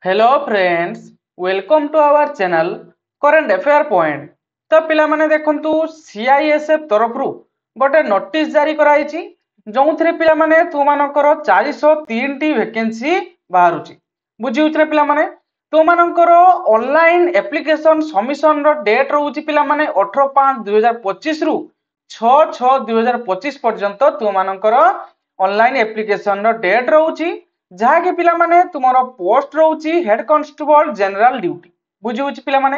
Hello friends, welcome to our channel current affair point. तो पिला माने देखंतु सीआईएसएफ तरफ रु गोटे नोटिस जारी कराइछि जो थे पिला माने तुमानकर 403 टी वैकेंसी बाहरुछि। बुझी उतरे पिला माने तुमानकर ऑनलाइन एप्लीकेशन सबमिशन रो डेट रहउछि पिला माने 18/5/2025 रु 6/6/2025 पर्यंत तुमानकर ऑनलाइन एप्लीकेशन रो डेट रहउछि जहाँकि पिला माने तुमरो पोस्ट रहउछि हेड कांस्टेबल जनरल ड्यूटी। बुझी उछि पिला माने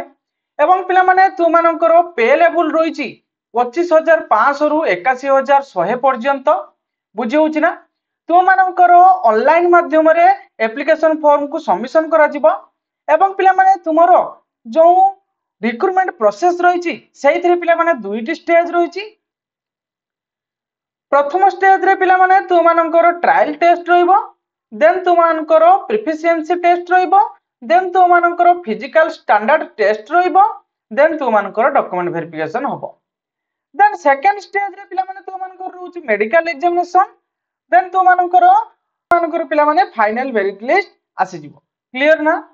एवं पिला माने तुमानकर पे लेवल रहिछि 25,500 रु 81,100 पर्यंत। बुझी उछि ना तुमानकर ऑनलाइन माध्यम रे एप्लीकेशन फॉर्म को सबमिशन करा जिवो एवं पिला माने तुमरो जो रिक्रूटमेंट प्रोसेस रहिछि सेहितरे पिला माने दुईटी स्टेज रहिछि। प्रथम स्टेज रे पिला माने तुमानकर ट्रायल टेस्ट रहिबो, देन तुमानकर प्रिफिशिएंसी टेस्ट रहिबो, देन तुमानकर फिजिकल स्टैंडर्ड टेस्ट रहिबो, देन तुमानकर डॉक्यूमेंट वेरिफिकेशन होबो। देन सेकंड स्टेज रे पिला माने तुमानकर रहउछि मेडिकल एग्जामिनेशन, देन तुमानकर पिला माने फाइनल मेरिट लिस्ट आसी जिवो। क्लियर ना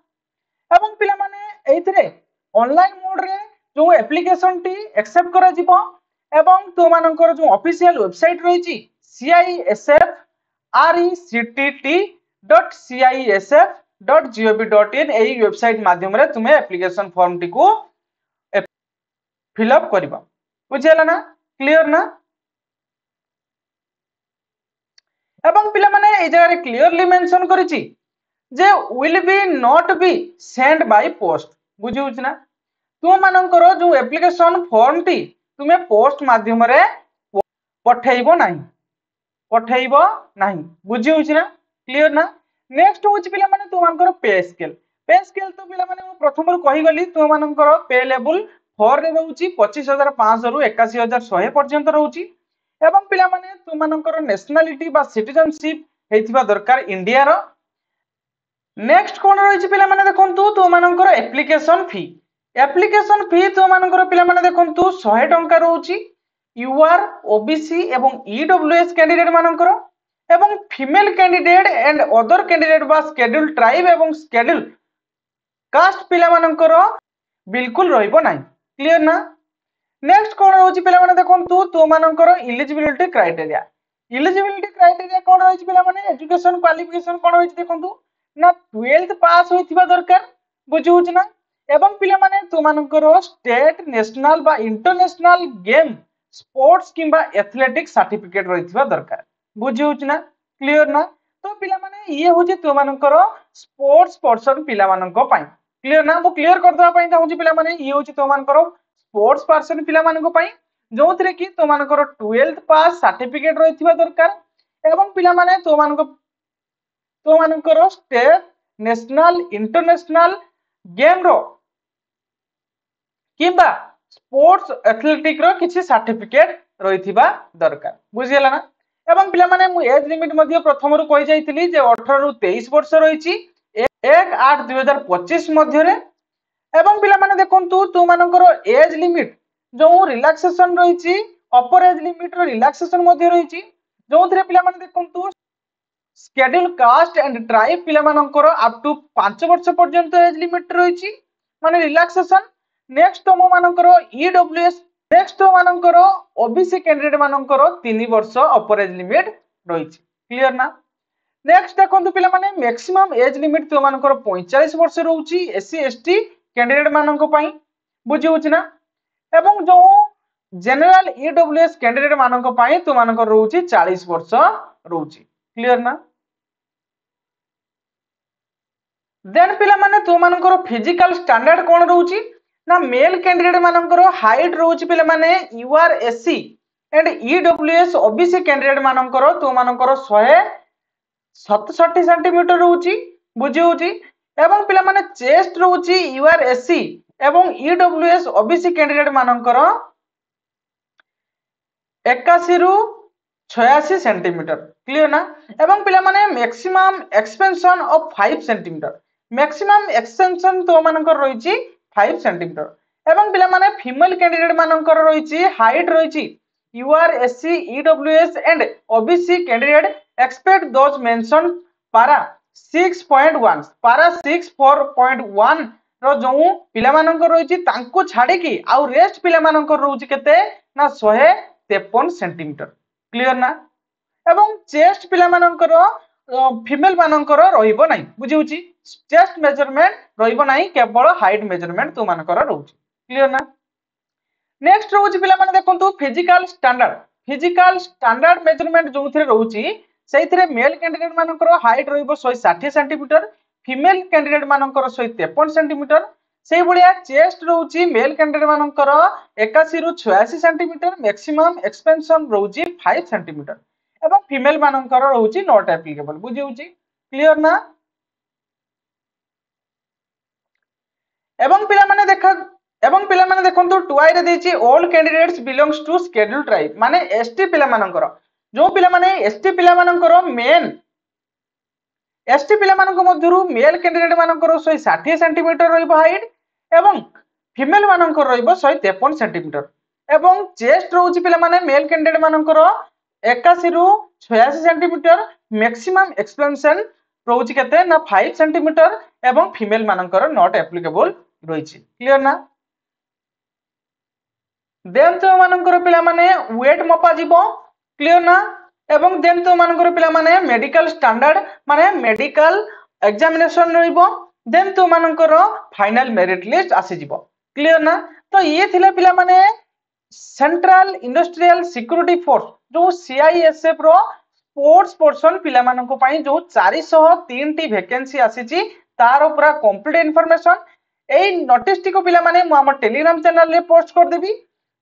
एवं पिला माने एइथरे ऑनलाइन मोड रे जो एप्लीकेशन टी एक्सेप्ट करा जिवो एवं तुमानकर जो ऑफिशियल वेबसाइट रहिछि CISFRECTT.CISF.gov.in एई वेबसाइट माध्यम रे तुमे एप्लीकेशन फॉर्म टी को फिल अप करबा। बुझियला ना क्लियर ना एवं पिला माने ए जगह रे क्लियरली मेंशन करिछि जे will be not be send by post. बुझि उछि ना तुमानकर जो एप्लीकेशन फॉर्म टी तुमे पोस्ट माध्यम रे पठेइबो नाही। बुझी होछि ना क्लियर ना नेक्स्ट होछि पिला माने तुमानकर पे स्केल तो पिला माने प्रथम रु कहि गली तुमानकर पे लेवल 4 रे रहउछि 25,500 रु 81,100 पर्यंत रहउछि एवं पिला माने तुमानकर नेशनलिटी बा सिटीजनशिप हेथिबा दरकार इंडिया रो। नेक्स्ट कोन रहिछि पिला माने देखंतु तुमानकर एप्लीकेशन फी तुमानकर पिला माने देखंतु 100 टंका रहउछि यूआर ओबीसी एवं ईडब्ल्यूएस कैंडिडेट मानकर एवं female candidate and other candidate बा शेड्यूल ट्राइब एवं शेड्यूल कास्ट पिला मानकर बिल्कुल रहइबो नाही। क्लियर ना नेक्स्ट कोन रहउछि पिला माने देखंतु तुमानकर एलिजिबिलिटी क्राइटेरिया कोन रहइछि पिला माने एजुकेशन क्वालिफिकेशन कोन रहइछि देखंतु ना 12th पास होइथिबा दरकार। बुझि होछि ना एवं पिला माने तुमानकर स्टेट नेशनल बा इंटरनेशनल गेम स्पोर्ट्स किंबा एथलेटिक्स सर्टिफिकेट रहिथिबा दरकार। बुझि होछि ना क्लियर ना तो पिला माने ये होछि तुमानकर स्पोर्ट्स पर्सन पिला मानको पई। क्लियर ना मु क्लियर कर दवा पई चाहूछि पिला माने ये होछि तुमानकर स्पोर्ट्स पर्सन पिला मानको पई जोथरे कि तुमानकर 12th पास सर्टिफिकेट रहिथिबा दरकार एवं पिला माने तुमानकर स्टेट नेशनल इंटरनेशनल गेम रो किंबा स्पोर्ट्स एथलेटिक रो किछि सर्टिफिकेट रहिथिबा दरकार। बुझियला ना एवं पिला माने मु एज लिमिट मध्ये प्रथम रु कहि जाइतिली जे 18 रु 23 वर्ष रहिछि 1/8/2025 मध्ये रे एवं पिला माने देखंतु तुमानकर एज लिमिट जो रिलैक्सेशन रहिछि अपर एज लिमिट रो रिलैक्सेशन मध्ये रहिछि जोथरे पिला माने देखंतु शेड्यूल कास्ट एंड ट्राइब पिला मानकर अप टू 5 वर्ष पर्यंत एज लिमिट रहिछि माने रिलैक्सेशन। नेक्स्ट तुम मानकर ईडब्ल्यूएस नेक्स्ट तुम मानकर ओबीसी कैंडिडेट मानकर 3 वर्ष अपर एज लिमिट रहिछि। क्लियर ना नेक्स्ट देखंतु पिला माने मैक्सिमम एज लिमिट तुम मानकर 45 वर्ष रहउछि एससी एसटी कैंडिडेट मानक पई। बुझि होछि ना एवं जो जनरल ईडब्ल्यूएस कैंडिडेट मानक पई तुम मानकर रहउछि 40 वर्ष रहउछि। क्लियर ना देन पिला माने तुम मानकर फिजिकल स्टैंडर्ड कोन रहउछि ना मेल कैंडिडेट मानकर हाइट रहउछि पिला माने UR SC and EWS OBC candidate मानकर तुम मानकर 167 सेंटीमीटर रहउछि। बुझि होछि एवं पिला माने चेस्ट रहउछि यूआर एससी एवं ईडब्ल्यूएस ओबीसी कैंडिडेट मानकर 81 रु 86 सेंटीमीटर। क्लियर ना एवं पिला माने maximum expansion of 5 centimetre maximum extension तो मानकर रहिछि 5 सेंटीमीटर एवं पिला माने फीमेल कैंडिडेट मानकर रहिछि हाइट रहिछि URSC EWS and OBC candidate expect those mentioned para 6.1 पारा 6.1 रो जो पिला मानकर रही तांको छाड़ी की आउ रेस्ट पिला मानकर रहउची केते ना 153 सेंटीमीटर क्लियर ना एवं चेस्ट पिला मानकर फीमेल मानकर रहिबो नाही बुझी होची चेस्ट मेजरमेंट रहिबो नाही केवल हाइट मेजरमेंट तू मानकर रहउची क्लियर ना नेक्स्ट रहउची पिला माने देखंतु फिजिकल स्टैंडर्ड मेजरमेंट जो थिरे रहउची सेइथिरे मेल कैंडिडेट मानकर हाइट रहिबो 160 सेंटीमीटर फीमेल कैंडिडेट मानकर 153 सेंटीमीटर सेही बलिया चेस्ट रहउची मेल कैंडिडेट मानकर 81 रु 86 सेंटीमीटर मैक्सिमम एक्सपेंशन रहउची 5 सेंटीमीटर एवं फीमेल मानकर रहउची नॉट एप्लीकेबल बुझी होची क्लियर ना एवं पिला माने देखंतु टुआई रे देछि all candidates belongs to schedule tribe माने एसटी पिला मानकर जो पिला माने एसटी पिला मानकर मेन एसटी पिला मानक मध्यरु मेल कैंडिडेट मानकर 160 सेंटीमीटर रहिबो हाइट एवं फीमेल मानकर रहिबो 153 सेंटीमीटर एवं चेस्ट रहउची पिला माने मेल कैंडिडेट मानकर 81 रु 86 सेंटीमीटर मैक्सिमम एक्सपेंशन रहउची केते ना 5 सेंटीमीटर एवं फीमेल मानकर नॉट एप्लीकेबल रहिछि क्लियर ना देन तो मानकर पिला माने वेट मपा जीवो क्लियर ना एवं देन तो मानकर पिला माने मेडिकल स्टैंडर्ड माने मेडिकल एग्जामिनेशन रहिबो देन तो मानकर फाइनल मेरिट लिस्ट आसी जीवो क्लियर ना तो ये थिले पिला माने सेंट्रल इंडस्ट्रियल सिक्योरिटी फोर्स जो सीआईएसएफ रो स्पोर्ट्स पर्सन पिला मानको पई जो 403 टी वैकेंसी आसी ची तारो पूरा कंप्लीट इंफॉर्मेशन एई नोटिस टी को पिला माने मु हमर टेलीग्राम चैनल रे पोस्ट कर देबी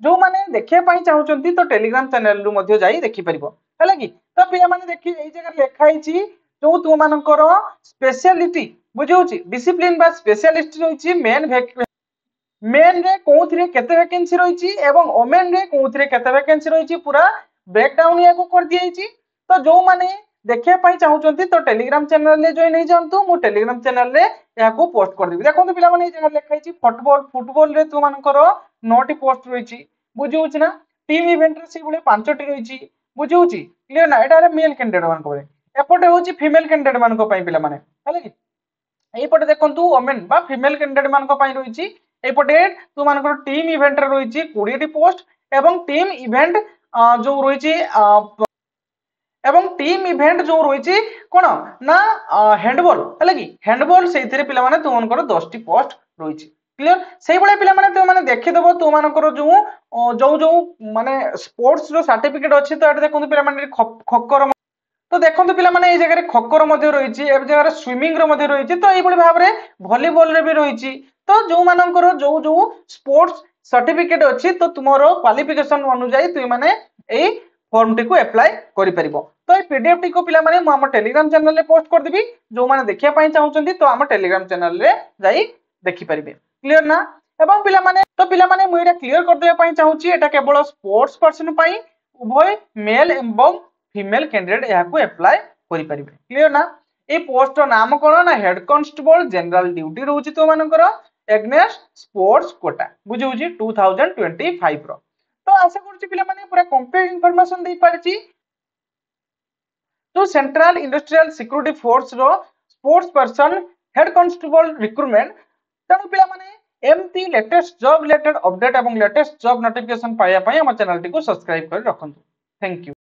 जो माने देखिया पई चाहउचंती तो टेलीग्राम चैनल रु मध्ये जाई देखि परिबो हला की तो पिला माने देखि एई जगह लेखा आइची जो तु मानकर स्पेशलिटी बुझौची डिसिप्लिन बा स्पेशलिस्ट रहिची मेन रे कोउथिरे केते वैकेंसी रहिची एवं ओमेन रे कोउथिरे केते वैकेंसी रहिची पूरा ब्रेकडाउन या को कर दियैची तो जो माने देखिया पई चाहउचंती तो टेलीग्राम चैनल रे जॉइन हे जानतु मु टेलीग्राम चैनल रे या को पोस्ट कर देबी देखो पिला माने ए जगह लेखा आइची फुटबॉल रे तु मानकर 9 टी पोस्ट रहिची बुझी होची ना टीम इवेंट रे से बुले 5 टी रहिची बुझी होची क्लियर ना एटा रे मेल कैंडिडेट मान को एपटे होची फीमेल कैंडिडेट मान को पई पिला माने हले की एपटे देखंतु वोमेन बा फीमेल कैंडिडेट मान को पई रहिची एपटे तु मानकर टीम इवेंट रे रहिची 20 टी पोस्ट एवं टीम इवेंट जो रहिची एवं टीम इवेंट जो रहिची कोन ना हैंडबॉल हले की हैंडबॉल सेइथिरे पिला माने तु मानकर 10 टी पोस्ट रहिची क्लियर सेही बळे पिला माने तो माने देखि देबो तो मानकर जो माने स्पोर्ट्स रो सर्टिफिकेट अछि तो एटा देखंतु पिला माने खक्कर तो देखंतु पिला माने ए जगह खक्कर मध्ये रहिछि ए जगह स्विमिंग रो मध्ये रहिछि तो एई बळे भाबरे वॉलीबॉल रे भी रहिछि तो जो मानकर जो स्पोर्ट्स सर्टिफिकेट अछि तो तुमरो क्वालिफिकेशन अनुसार तुई माने एई फॉर्म टी को अप्लाई करि परिबो तो ए पीडीएफ टी को पिला माने हम टेलीग्राम चैनल रे पोस्ट कर देबी जो माने देखिया पई चाहउचंती तो हम टेलीग्राम चैनल रे जाई देखि परिबे क्लियर ना एवं पिला माने मु एटा क्लियर कर देबा पई चाहूची एटा केवल स्पोर्ट्स पर्सन पई उभय मेल एवं फीमेल कैंडिडेट या को अप्लाई करि परिबे क्लियर ना ए पोस्ट रो नाम कोन ना हेड कांस्टेबल जनरल ड्यूटी रहउची तो मानकर एग्नेस्ट स्पोर्ट्स कोटा बुझौची 2025 रो तो आशा करछि पिला माने पूरा कंप्लीट इंफॉर्मेशन दे पारछि तो सेंट्रल इंडस्ट्रियल सिक्योरिटी फोर्स रो sports person head constable recruitment तेणु पिला माने एमती लेटेस्ट जॉब रिलेटेड अपडेट एवं लेटेस्ट जॉब नोटिफिकेशन पाया पई हम चैनल टी को सब्सक्राइब कर रखंतु थैंक यू।